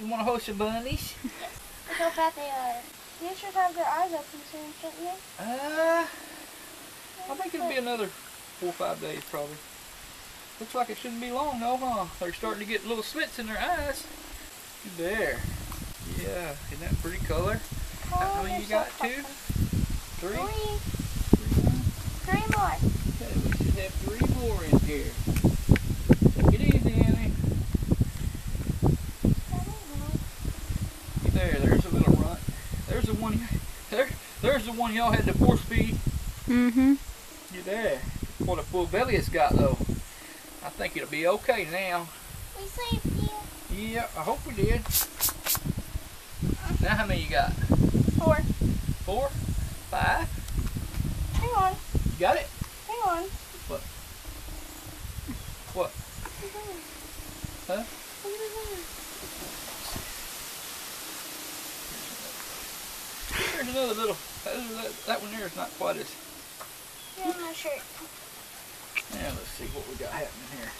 You want to host your bunnies? Look how fat they are. They should have their eyes open soon, shouldn't they? I think it'll be another 4 or 5 days probably. Looks like it shouldn't be long though, huh? They're starting to get little slits in their eyes. There. Yeah, isn't that pretty color? How many you got? 2? 3? 3 more. Okay, we should have 3 more in here. Take it easy, Annie. There's a little runt. There's the one. There's the one y'all had to force feed. Mm-hmm. You there? What a full belly it's got though. I think it'll be okay now. We saved you. Yeah, I hope we did. Now how many you got? 4. 4? 5? Hang on. You got it? Hang on. What? What? Huh? There's another little. That one there is not quite as. Yeah, I'm not sure. Yeah, let's see what we got happening here.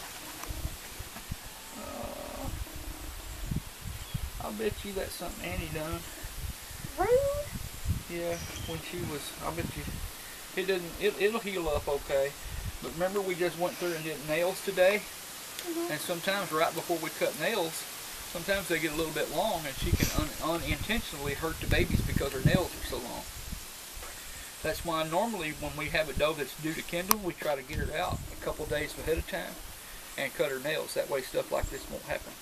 I'll bet you that's something Annie done. Rude. Yeah, when she was. I'll bet you. It doesn't. It'll heal up okay. But remember, we just went through and did nails today, and sometimes right before we cut nails, sometimes they get a little bit long, and she can unintentionally hurt the babies because her nails are so long. That's why normally when we have a doe that's due to kindle, we try to get her out a couple days ahead of time and cut her nails. That way stuff like this won't happen.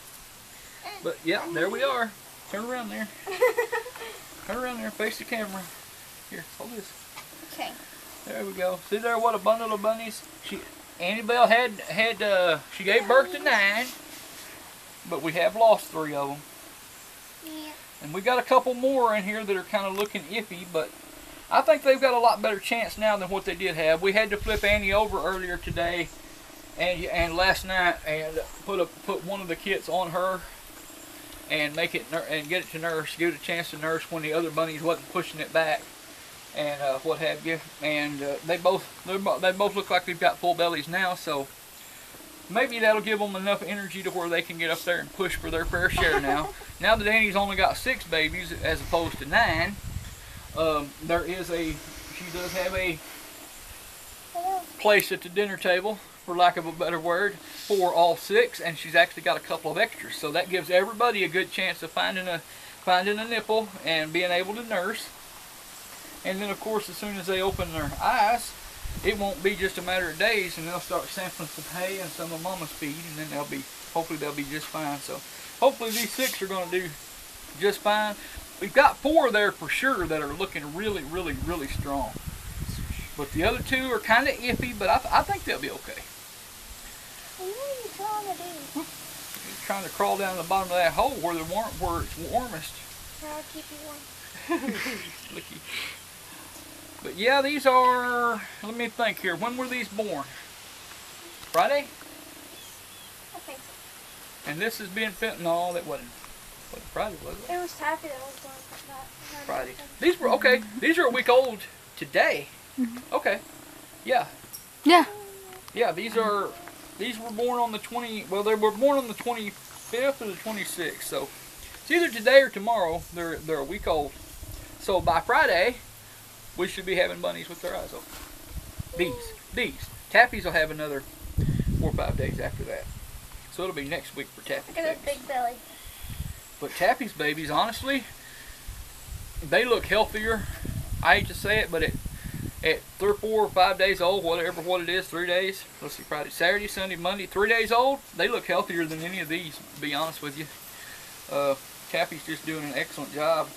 But yeah, there we are. Turn around there. Turn around there, face the camera. Here, hold this. Okay. There we go. See there what a bundle of bunnies? Annie Bell she gave birth to 9, but we have lost 3 of them. Yeah. And we got a couple more in here that are kind of looking iffy, but I think they've got a lot better chance now than what they did have. We had to flip Annie over earlier today and last night and put one of the kits on her and make it and get it to nurse, give it a chance to nurse when the other bunnies wasn't pushing it back and what have you. And they both look like they've got full bellies now, so maybe that'll give them enough energy to where they can get up there and push for their fair share now. Now that Annie's only got 6 babies as opposed to 9, she does have a place at the dinner table, for lack of a better word, for all 6, and she's actually got a couple of extras. So that gives everybody a good chance of finding a nipple and being able to nurse. And then of course, as soon as they open their eyes, it won't be just a matter of days, and they'll start sampling some hay and some of Mama's feed, and then hopefully they'll be just fine. So hopefully these 6 are going to do just fine. We've got 4 there for sure that are looking really, really, really strong. But the other 2 are kind of iffy, but I think they'll be okay. What are you trying to do? Just trying to crawl down the bottom of that hole where it's warmest. I'll keep you warm. Slicky. But yeah, these are, let me think here, when were these born? Friday? I think so. And this is being filmed, no, that wasn't Friday, was it? It was Taffy that was born that Friday. These were, okay, these are a week old today. Okay, yeah. Yeah. Yeah, these were born on the they were born on the 25th or the 26th, so it's either today or tomorrow. They're a week old. So by Friday, we should be having bunnies with their eyes open. These. Taffy's will have another 4 or 5 days after that. So it'll be next week for Taffy's Look at babies. his big belly. But Taffy's babies, honestly, they look healthier. I hate to say it, but at 3 or 4 or 5 days old, whatever what it is, 3 days. Let's see, Friday, Saturday, Sunday, Monday, 3 days old. They look healthier than any of these, to be honest with you. Taffy's just doing an excellent job.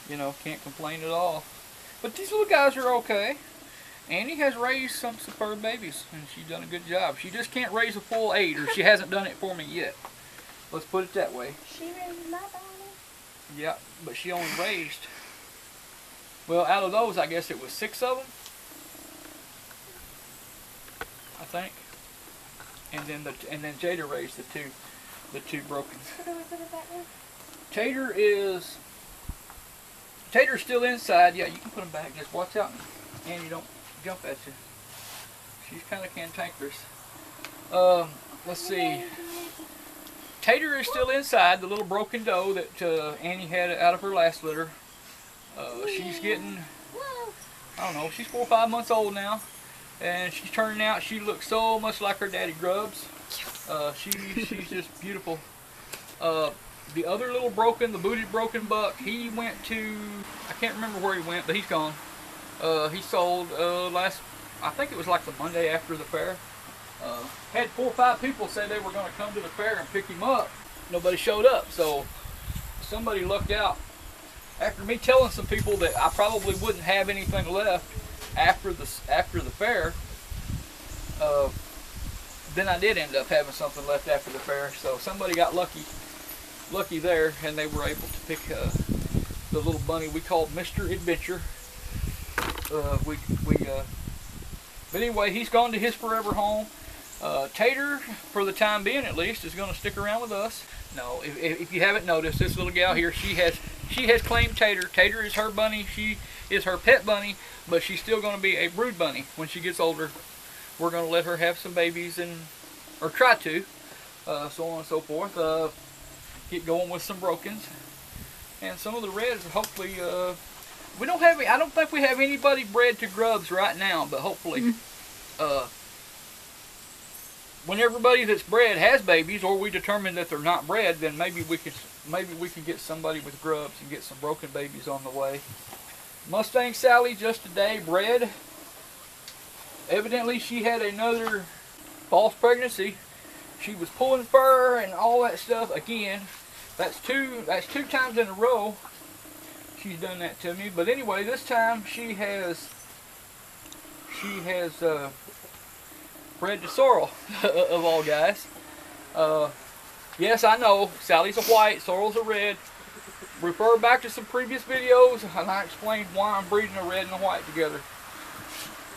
You know, can't complain at all. But these little guys are okay. Annie has raised some superb babies, and she's done a good job. She just can't raise a full 8, or she hasn't done it for me yet. Let's put it that way. She raised my bunny. Yeah, but she only raised, well, out of those, I guess it was 6 of them, I think. And then Jada raised the two brokens. Where do we put it back in? Tater's still inside. Yeah, you can put them back. Just watch out, and you don't jump at you. She's kind of cantankerous. Let's see. Tater is still inside, the little broken doe that Annie had out of her last litter. She's getting, I don't know, she's 4 or 5 months old now. And she's turning out, she looks so much like her daddy Grubs. She's just beautiful. The other little broken, the booted broken buck, he went to, I can't remember where he went, but he's gone. He sold last, I think it was like the Monday after the fair. Had 4 or 5 people say they were going to come to the fair and pick him up. Nobody showed up, so somebody lucked out. After me telling some people that I probably wouldn't have anything left after the fair, then I did end up having something left after the fair. So somebody got lucky there, and they were able to pick the little bunny we called Mr. Adventure. But anyway, he's gone to his forever home. Tater, for the time being at least, is going to stick around with us. No, if you haven't noticed, this little gal here, she has claimed Tater. Tater is her bunny. She is her pet bunny, but she's still going to be a brood bunny when she gets older. We're going to let her have some babies, or try to, so on and so forth. Get going with some brokens, and some of the reds. Hopefully, we don't have. I don't think we have anybody bred to Grubs right now, but hopefully, when everybody that's bred has babies, or we determine that they're not bred, then maybe we can get somebody with Grubs and get some broken babies on the way. Mustang Sally just today bred. Evidently, she had another false pregnancy. She was pulling fur and all that stuff again. That's two times in a row she's done that to me. But anyway, this time she has bred to sorrel of all guys. Yes, I know Sally's a white, sorrel's a red. Refer back to some previous videos and I explained why I'm breeding a red and a white together.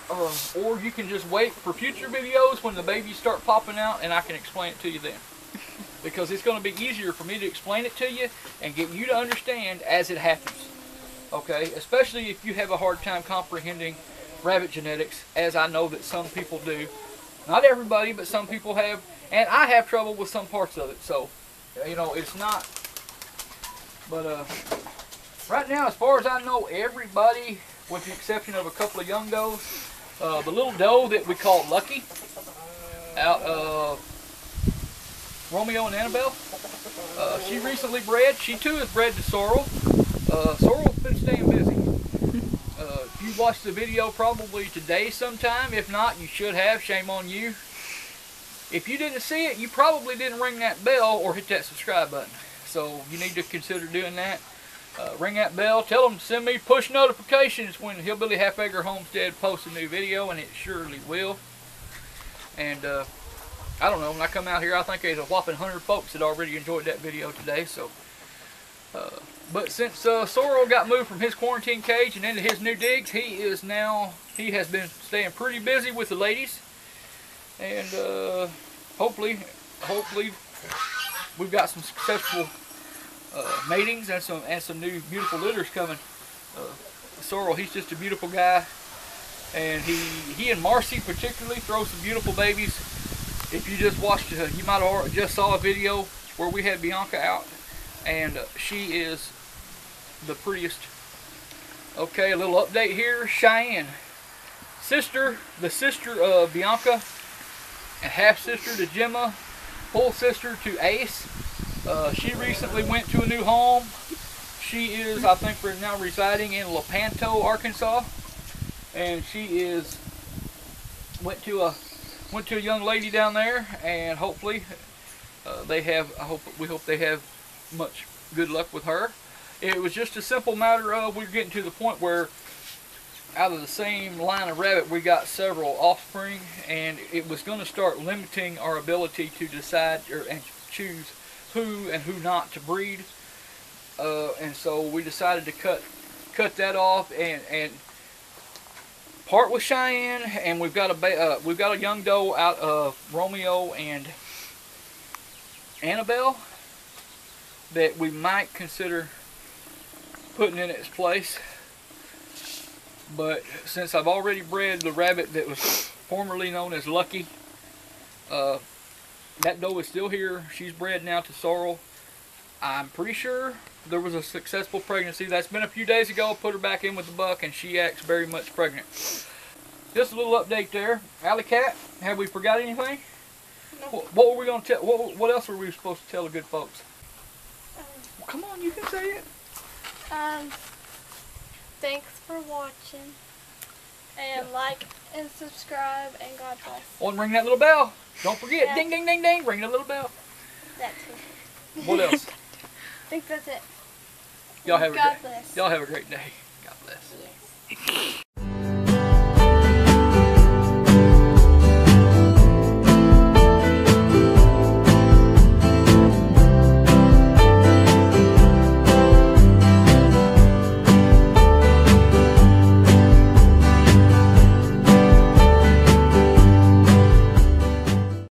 Or you can just wait for future videos when the babies start popping out and I can explain it to you then. Because it's going to be easier for me to explain it to you and get you to understand as it happens. Okay? Especially if you have a hard time comprehending rabbit genetics, as I know that some people do. Not everybody, but some people have. And I have trouble with some parts of it. So, you know, it's not. But right now, as far as I know, everybody, with the exception of a couple of young does, the little doe that we call Lucky, out of Romeo and Annabelle, she recently bred. She too is bred to sorrel. Sorrel's been staying busy. You watched the video probably today sometime. If not, you should have. Shame on you. If you didn't see it, you probably didn't ring that bell or hit that subscribe button. So you need to consider doing that. Ring that bell. Tell them to send me push notifications when Hillbilly Half Acre Homestead posts a new video, and it surely will. And I don't know, when I come out here, I think there's a whopping 100 folks that already enjoyed that video today. So, but since Sorrel got moved from his quarantine cage and into his new digs, he has been staying pretty busy with the ladies. And hopefully we've got some successful matings and some new beautiful litters coming. Sorrel, he's just a beautiful guy, and he and Marcy particularly throw some beautiful babies. If you just watched, you might have just saw a video where we had Bianca out, and she is the prettiest. Okay, a little update here. Cheyenne, the sister of Bianca, and half sister to Gemma, full sister to Ace. She recently went to a new home. She is, I think, we're now residing in Lepanto, Arkansas, and she went to a young lady down there, and hopefully we hope they have much good luck with her. It was just a simple matter of we're getting to the point where out of the same line of rabbit we got several offspring, and it was going to start limiting our ability to decide and choose who and who not to breed, and so we decided to cut that off and part with Cheyenne, and we've got a young doe out of Romeo and Annabelle that we might consider putting in its place. But since I've already bred the rabbit that was formerly known as Lucky, That doe is still here. She's bred now to sorrel. I'm pretty sure there was a successful pregnancy. That's been a few days ago. I put her back in with the buck, and she acts very much pregnant. Just a little update there. Alley Cat, have we forgot anything? No. What were we going to tell? What else were we supposed to tell the good folks? Well, come on, you can say it. Thanks for watching. And like and subscribe, and God bless. Oh, and ring that little bell. Don't forget. Yeah. Ding, ding, ding, ding. Ring that little bell. That's it. What else? I think that's it. Y'all have God a bless. y'all have a great day. God bless. Yes.